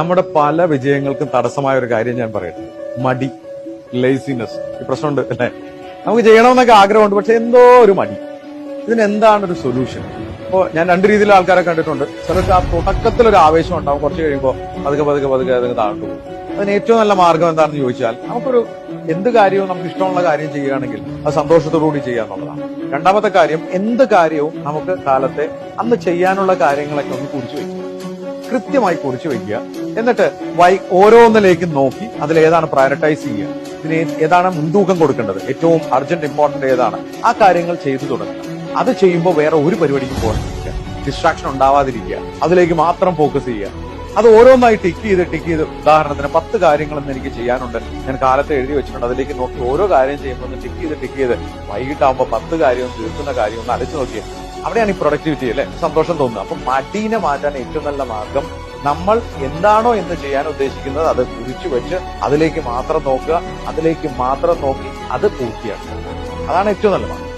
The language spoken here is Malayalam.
നമ്മുടെ പല വിജയങ്ങൾക്കും തടസ്സമായ ഒരു കാര്യം ഞാൻ പറയട്ടെ. മടി, ലേസിനെസ്. ഈ പ്രശ്നമുണ്ട് അല്ലെ? നമുക്ക് ചെയ്യണമെന്നൊക്കെ ആഗ്രഹമുണ്ട്, പക്ഷെ എന്തോ ഒരു മടി. ഇതിന് എന്താണ് ഒരു സൊല്യൂഷൻ? ഇപ്പോ ഞാൻ രണ്ട് രീതിയിൽ ആൾക്കാരെ കണ്ടിട്ടുണ്ട്. ചിലർക്ക് ആ തുടക്കത്തിലൊരു ആവേശം ഉണ്ടാവും, കുറച്ച് കഴിയുമ്പോൾ പതുക്കെ അത് താഴ്ന്നു പോകും. അതിന് ഏറ്റവും നല്ല മാർഗം എന്താണെന്ന് ചോദിച്ചാൽ, നമുക്കൊരു എന്ത് കാര്യവും നമുക്ക് ഇഷ്ടമുള്ള കാര്യം ചെയ്യുകയാണെങ്കിൽ അത് സന്തോഷത്തോടുകൂടി ചെയ്യാന്നുള്ളതാണ്. രണ്ടാമത്തെ കാര്യം, എന്ത് കാര്യവും നമുക്ക് കാലത്തെ അന്ന് ചെയ്യാനുള്ള കാര്യങ്ങളൊക്കെ ഒന്ന് കുറിച്ചു വയ്ക്കുക, കൃത്യമായി കുറിച്ചു വയ്ക്കുക. എന്നിട്ട് ഓരോന്നിലേക്ക് നോക്കി അതിൽ ഏതാണ് പ്രയോറിറ്റൈസ് ചെയ്യുക, ഇതിന് ഏതാണ് മുൻതൂക്കം കൊടുക്കേണ്ടത്, ഏറ്റവും അർജന്റ് ഇമ്പോർട്ടന്റ് ഏതാണ്, ആ കാര്യങ്ങൾ ചെയ്തു തുടങ്ങുക. അത് ചെയ്യുമ്പോൾ വേറെ ഒരു പരിപാടിക്കും പോകാതിരിക്കുക, ഡിസ്ട്രാക്ഷൻ ഉണ്ടാവാതിരിക്കുക, അതിലേക്ക് മാത്രം ഫോക്കസ് ചെയ്യുക. അത് ഓരോന്നായി ടിക്ക് ചെയ്ത് ഉദാഹരണത്തിന് 10 കാര്യങ്ങളെന്ന് എനിക്ക് ചെയ്യാനുണ്ട്, ഞാൻ കാലത്ത് എഴുതി വെച്ചിട്ടുണ്ട്, അതിലേക്ക് നോക്കി ഓരോ കാര്യം ചെയ്യുമ്പോൾ ടിക്ക് ചെയ്ത് വൈകിട്ടാകുമ്പോൾ 10 കാര്യം തീർക്കുന്ന കാര്യം ഒന്ന് അടിച്ചു നോക്കിയാൽ അവിടെയാണ് ഈ പ്രൊഡക്ടിവിറ്റി അല്ലെ, സന്തോഷം തോന്നുന്നത്. അപ്പൊ മടീനെ മാറ്റാൻ ഏറ്റവും നല്ല മാർഗം, നമ്മൾ എന്താണോ എന്ന് ചെയ്യാൻ ഉദ്ദേശിക്കുന്നത് അത് കുറിച്ചു വെച്ച് അതിലേക്ക് മാത്രം നോക്കുക, അതിലേക്ക് മാത്രം നോക്കി അത് പൂർത്തിയാക്കുക. അതാണ് ഏറ്റവും നല്ല മാർഗം.